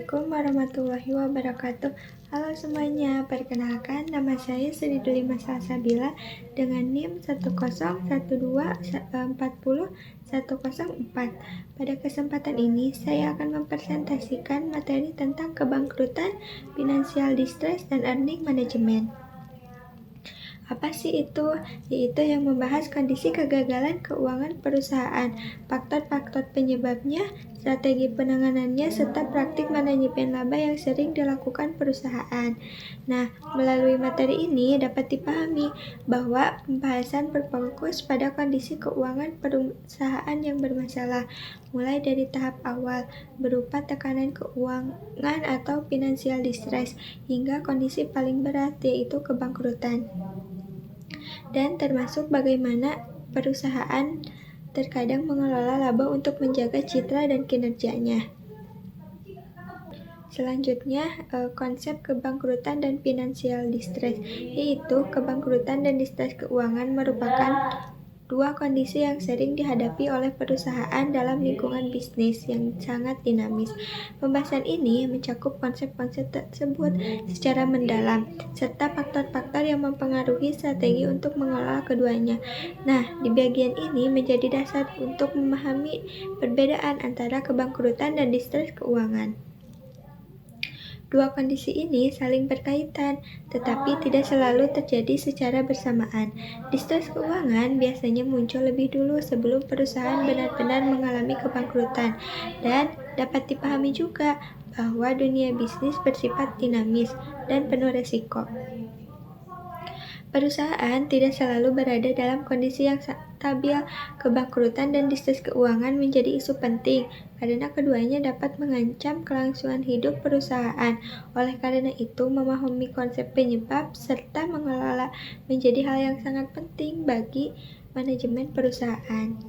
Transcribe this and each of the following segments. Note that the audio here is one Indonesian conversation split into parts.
Assalamualaikum warahmatullahi wabarakatuh. Halo semuanya, perkenalkan nama saya Sri Delima Salsabila dengan NIM 101240104. Pada kesempatan ini saya akan mempresentasikan materi tentang kebangkrutan, financial distress, dan earning management. Apa sih itu? Yaitu yang membahas kondisi kegagalan keuangan perusahaan, faktor-faktor penyebabnya, strategi penanganannya, serta praktik manajemen laba yang sering dilakukan perusahaan. Nah, melalui materi ini dapat dipahami bahwa pembahasan berfokus pada kondisi keuangan perusahaan yang bermasalah, mulai dari tahap awal berupa tekanan keuangan atau financial distress, hingga kondisi paling berat yaitu kebangkrutan. Dan termasuk bagaimana perusahaan terkadang mengelola laba untuk menjaga citra dan kinerjanya. Selanjutnya, konsep kebangkrutan dan financial distress, yaitu kebangkrutan dan distress keuangan merupakan dua kondisi yang sering dihadapi oleh perusahaan dalam lingkungan bisnis yang sangat dinamis. Pembahasan ini mencakup konsep-konsep tersebut secara mendalam, serta faktor-faktor yang mempengaruhi strategi untuk mengelola keduanya. Nah, di bagian ini menjadi dasar untuk memahami perbedaan antara kebangkrutan dan distress keuangan. Dua kondisi ini saling berkaitan, tetapi tidak selalu terjadi secara bersamaan. Distress keuangan biasanya muncul lebih dulu sebelum perusahaan benar-benar mengalami kebangkrutan, dan dapat dipahami juga bahwa dunia bisnis bersifat dinamis dan penuh resiko. Perusahaan tidak selalu berada dalam kondisi yang stabil. Kebangkrutan dan distress keuangan menjadi isu penting karena keduanya dapat mengancam kelangsungan hidup perusahaan. Oleh karena itu, memahami konsep penyebab serta mengelola menjadi hal yang sangat penting bagi manajemen perusahaan.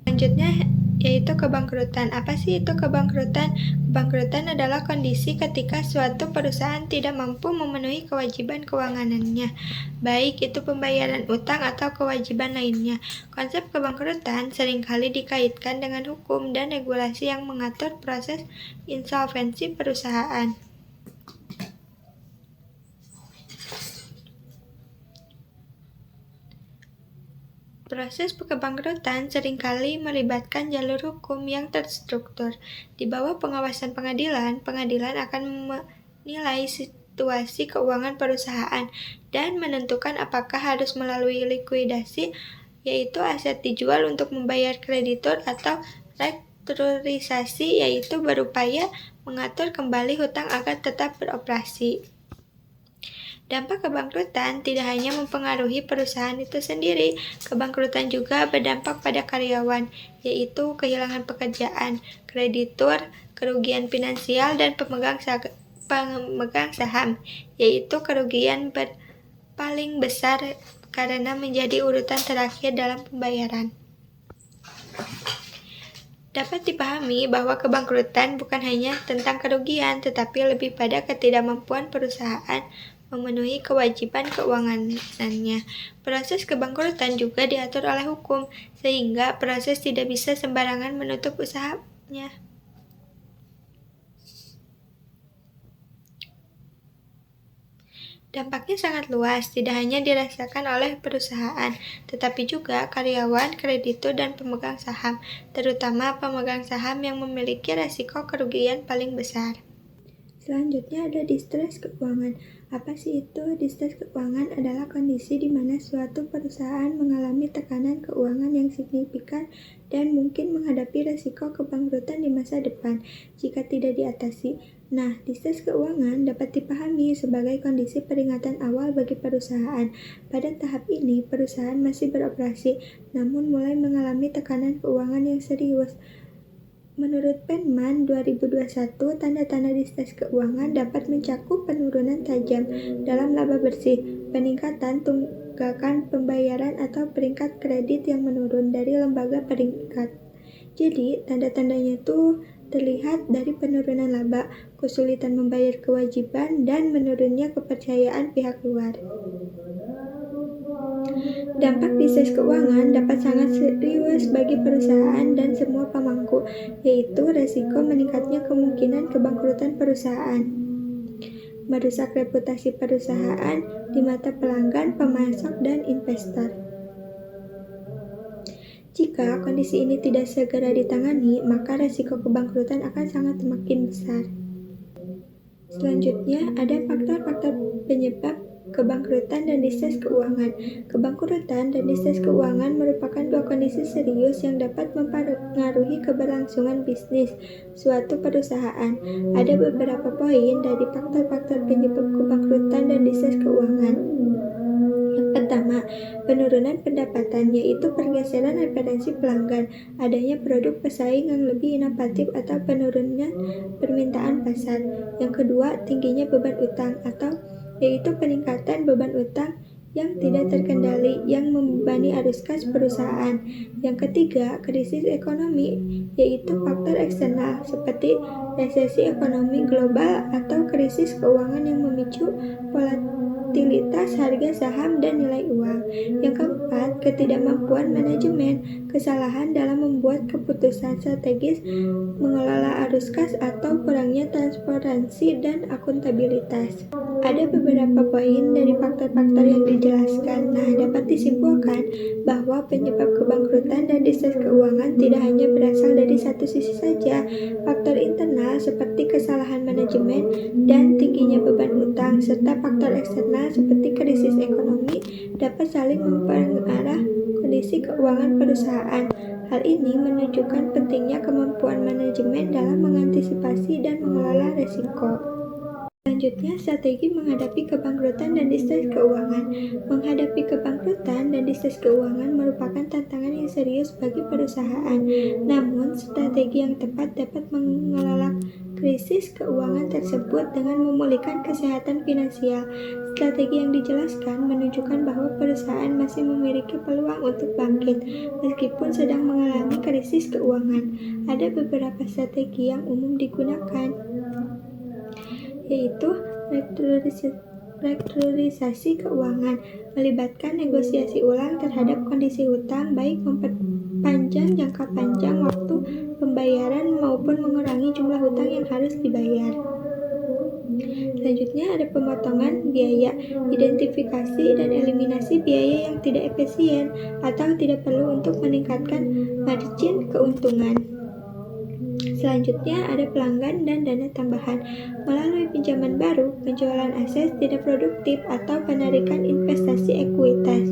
Selanjutnya yaitu kebangkrutan. Apa sih itu kebangkrutan? Kebangkrutan adalah kondisi ketika suatu perusahaan tidak mampu memenuhi kewajiban keuangannya, baik itu pembayaran utang atau kewajiban lainnya. Konsep kebangkrutan seringkali dikaitkan dengan hukum dan regulasi yang mengatur proses insolvensi perusahaan. Proses kebangkrutan seringkali melibatkan jalur hukum yang terstruktur. Di bawah pengawasan pengadilan, pengadilan akan menilai situasi keuangan perusahaan dan menentukan apakah harus melalui likuidasi, yaitu aset dijual untuk membayar kreditur, atau restrukturisasi, yaitu berupaya mengatur kembali hutang agar tetap beroperasi. Dampak kebangkrutan tidak hanya mempengaruhi perusahaan itu sendiri, kebangkrutan juga berdampak pada karyawan, yaitu kehilangan pekerjaan, kreditur, kerugian finansial, dan pemegang saham, yaitu kerugian paling besar karena menjadi urutan terakhir dalam pembayaran. Dapat dipahami bahwa kebangkrutan bukan hanya tentang kerugian, tetapi lebih pada ketidakmampuan perusahaan memenuhi kewajiban keuangannya. Proses kebangkrutan juga diatur oleh hukum, sehingga proses tidak bisa sembarangan menutup usahanya. Dampaknya sangat luas, tidak hanya dirasakan oleh perusahaan, tetapi juga karyawan, kreditur, dan pemegang saham, terutama pemegang saham yang memiliki resiko kerugian paling besar. Selanjutnya ada distress keuangan. Apa sih itu? Distress keuangan adalah kondisi di mana suatu perusahaan mengalami tekanan keuangan yang signifikan dan mungkin menghadapi resiko kebangkrutan di masa depan jika tidak diatasi. Nah, distress keuangan dapat dipahami sebagai kondisi peringatan awal bagi perusahaan. Pada tahap ini, perusahaan masih beroperasi, namun mulai mengalami tekanan keuangan yang serius. Menurut Penman 2021, tanda-tanda distress keuangan dapat mencakup penurunan tajam dalam laba bersih, peningkatan tunggakan pembayaran, atau peringkat kredit yang menurun dari lembaga peringkat. Jadi, tanda-tandanya itu terlihat dari penurunan laba, kesulitan membayar kewajiban, dan menurunnya kepercayaan pihak luar. Dampak krisis keuangan dapat sangat serius bagi perusahaan dan semua pemangku, yaitu resiko meningkatnya kemungkinan kebangkrutan perusahaan, merusak reputasi perusahaan di mata pelanggan, pemasok, dan investor. Jika kondisi ini tidak segera ditangani, maka resiko kebangkrutan akan sangat semakin besar. Selanjutnya, ada faktor-faktor penyebab kebangkrutan dan distres keuangan. Kebangkrutan dan distres keuangan merupakan dua kondisi serius yang dapat mempengaruhi keberlangsungan bisnis suatu perusahaan. Ada beberapa poin dari faktor-faktor penyebab kebangkrutan dan distres keuangan. Yang pertama, penurunan pendapatan, yaitu pergeseran referensi pelanggan, adanya produk pesaing yang lebih inovatif atau penurunan permintaan pasar. Yang kedua, tingginya beban utang yaitu peningkatan beban utang yang tidak terkendali yang membebani arus kas perusahaan. Yang ketiga, krisis ekonomi, yaitu faktor eksternal seperti resesi ekonomi global atau krisis keuangan yang memicu volatilitas harga saham dan nilai uang. Yang keempat, ketidakmampuan manajemen, kesalahan dalam membuat keputusan strategis, mengelola arus kas, atau kurangnya transparansi dan akuntabilitas. Ada beberapa poin dari faktor-faktor yang dijelaskan. Nah, dapat disimpulkan bahwa penyebab kebangkrutan dan distres keuangan tidak hanya berasal dari satu sisi saja. Faktor internal seperti kesalahan manajemen dan tingginya beban utang, serta faktor eksternal seperti krisis ekonomi dapat saling mempengaruhi kondisi keuangan perusahaan. Hal ini menunjukkan pentingnya kemampuan manajemen dalam mengantisipasi dan mengelola risiko. Selanjutnya, strategi menghadapi kebangkrutan dan distres keuangan. Menghadapi kebangkrutan dan distres keuangan merupakan tantangan yang serius bagi perusahaan. Namun, strategi yang tepat dapat mengelola krisis keuangan tersebut dengan memulihkan kesehatan finansial. Strategi yang dijelaskan menunjukkan bahwa perusahaan masih memiliki peluang untuk bangkit meskipun sedang mengalami krisis keuangan. Ada beberapa strategi yang umum digunakan, yaitu restrukturisasi keuangan, melibatkan negosiasi ulang terhadap kondisi hutang, baik memperpanjang jangka panjang waktu pembayaran maupun mengurangi jumlah hutang yang harus dibayar. Selanjutnya ada pemotongan biaya, identifikasi dan eliminasi biaya yang tidak efisien atau tidak perlu untuk meningkatkan margin keuntungan. Selanjutnya ada pelanggan dan dana tambahan, melalui pinjaman baru, penjualan aset tidak produktif, atau penarikan investasi ekuitas.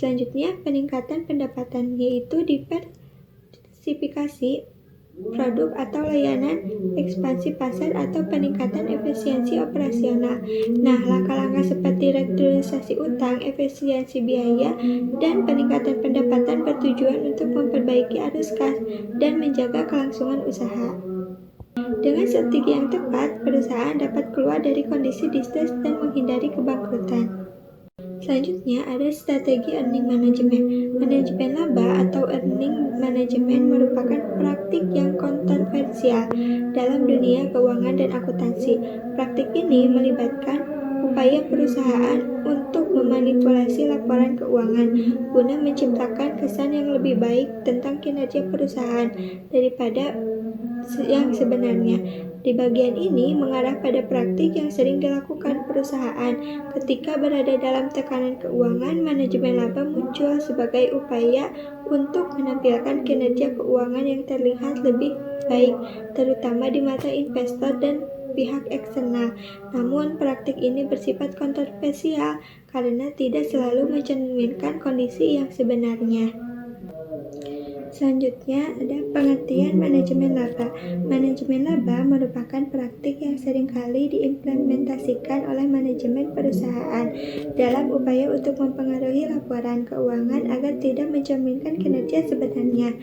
Selanjutnya peningkatan pendapatan, yaitu diversifikasi produk atau layanan, ekspansi pasar, atau peningkatan efisiensi operasional. Nah, langkah-langkah seperti restrukturisasi utang, efisiensi biaya, dan peningkatan pendapatan bertujuan untuk memperbaiki arus kas dan menjaga kelangsungan usaha. Dengan strategi yang tepat, perusahaan dapat keluar dari kondisi distress dan menghindari kebangkrutan. Selanjutnya ada strategi earning management. Manajemen laba atau earning management merupakan praktik yang kontroversial dalam dunia keuangan dan akuntansi. Praktik ini melibatkan upaya perusahaan untuk memanipulasi laporan keuangan guna menciptakan kesan yang lebih baik tentang kinerja perusahaan daripada yang sebenarnya. Di bagian ini mengarah pada praktik yang sering dilakukan perusahaan ketika berada dalam tekanan keuangan. Manajemen laba muncul sebagai upaya untuk menampilkan kinerja keuangan yang terlihat lebih baik, terutama di mata investor dan pihak eksternal. Namun, praktik ini bersifat kontroversial karena tidak selalu mencerminkan kondisi yang sebenarnya. Selanjutnya ada pengertian manajemen laba. Manajemen laba merupakan praktik yang seringkali diimplementasikan oleh manajemen perusahaan dalam upaya untuk mempengaruhi laporan keuangan agar tidak mencerminkan kinerja sebenarnya.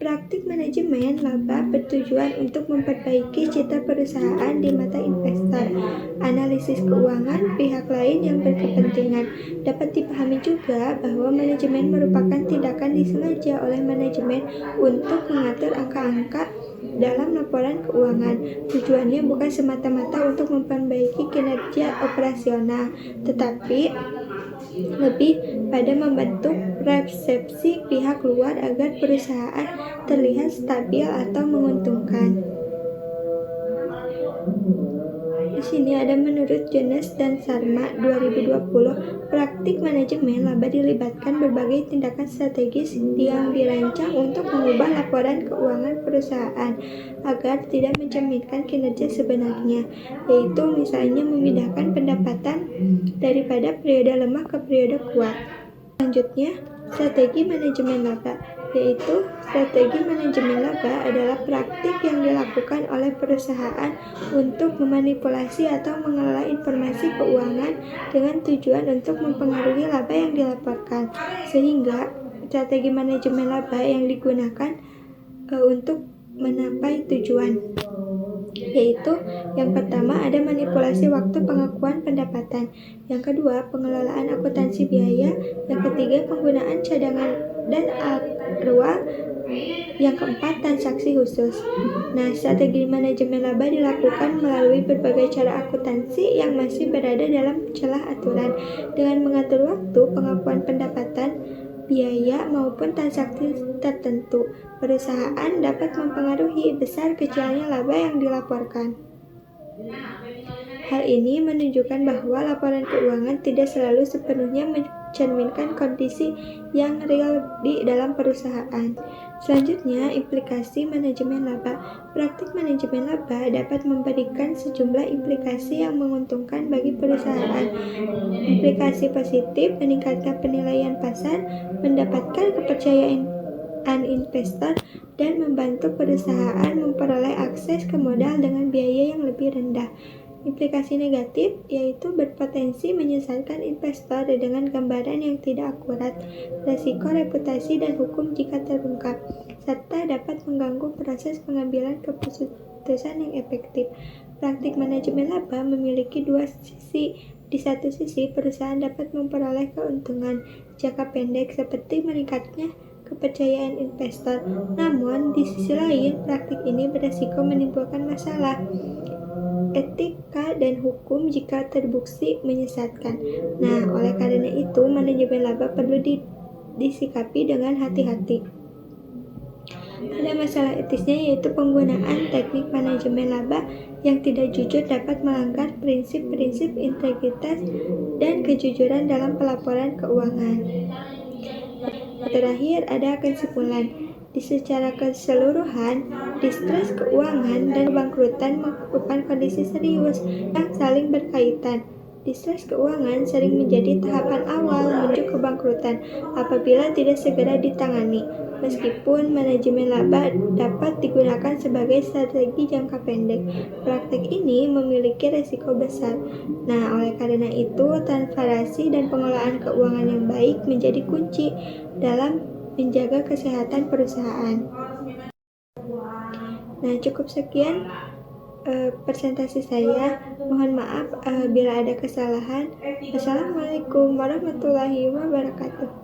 Praktik manajemen laba bertujuan untuk memperbaiki citra perusahaan di mata investor, analisis keuangan pihak lain yang berkepentingan. Dapat dipahami juga bahwa manajemen merupakan tindakan disengaja oleh manajemen untuk mengatur angka-angka dalam laporan keuangan. Tujuannya bukan semata-mata untuk memperbaiki kinerja operasional, tetapi lebih pada membentuk persepsi pihak luar agar perusahaan terlihat stabil atau menguntungkan. Di sini ada menurut Jones dan Sharma 2020, praktik manajemen laba dilibatkan berbagai tindakan strategis yang dirancang untuk mengubah laporan keuangan perusahaan agar tidak mencerminkan kinerja sebenarnya, yaitu misalnya memindahkan pendapatan daripada periode lemah ke periode kuat. Selanjutnya, strategi manajemen laba, yaitu strategi manajemen laba adalah praktik yang dilakukan oleh perusahaan untuk memanipulasi atau mengelola informasi keuangan dengan tujuan untuk mempengaruhi laba yang dilaporkan, sehingga strategi manajemen laba yang digunakan untuk mencapai tujuan, yaitu yang pertama ada manipulasi waktu pengakuan pendapatan, yang kedua pengelolaan akuntansi biaya, yang ketiga penggunaan cadangan dan akrual, yang keempat transaksi khusus. Nah, strategi manajemen laba dilakukan melalui berbagai cara akuntansi yang masih berada dalam celah aturan, dengan mengatur waktu pengakuan pendapatan, biaya maupun transaksi tertentu. Perusahaan dapat mempengaruhi besar kecilnya laba yang dilaporkan. Hal ini menunjukkan bahwa laporan keuangan tidak selalu sepenuhnya mencerminkan kondisi yang real di dalam perusahaan. Selanjutnya, implikasi manajemen laba. Praktik manajemen laba dapat memberikan sejumlah implikasi yang menguntungkan bagi perusahaan. Implikasi positif meningkatkan penilaian pasar, mendapatkan kepercayaan investor, dan membantu perusahaan memperoleh akses ke modal dengan biaya yang lebih rendah. Implikasi negatif yaitu berpotensi menyesatkan investor dengan gambaran yang tidak akurat, resiko reputasi dan hukum jika terungkap, serta dapat mengganggu proses pengambilan keputusan yang efektif. Praktik manajemen laba memiliki dua sisi. Di satu sisi, perusahaan dapat memperoleh keuntungan jangka pendek seperti meningkatnya kepercayaan investor. Namun, di sisi lain, praktik ini beresiko menimbulkan masalah etika dan hukum jika terbukti menyesatkan. Nah, oleh karena itu, manajemen laba perlu disikapi dengan hati-hati. Ada masalah etisnya, yaitu penggunaan teknik manajemen laba yang tidak jujur dapat melanggar prinsip-prinsip integritas dan kejujuran dalam pelaporan keuangan. Terakhir, ada kesimpulan. Secara keseluruhan, distress keuangan dan kebangkrutan merupakan kondisi serius yang saling berkaitan. Distress keuangan sering menjadi tahapan awal menuju kebangkrutan apabila tidak segera ditangani. Meskipun manajemen laba dapat digunakan sebagai strategi jangka pendek, praktik ini memiliki risiko besar. Nah, oleh karena itu, transparansi dan pengelolaan keuangan yang baik menjadi kunci dalam menjaga kesehatan perusahaan. Nah, cukup sekian presentasi saya. Mohon maaf bila ada kesalahan. Wassalamualaikum warahmatullahi wabarakatuh.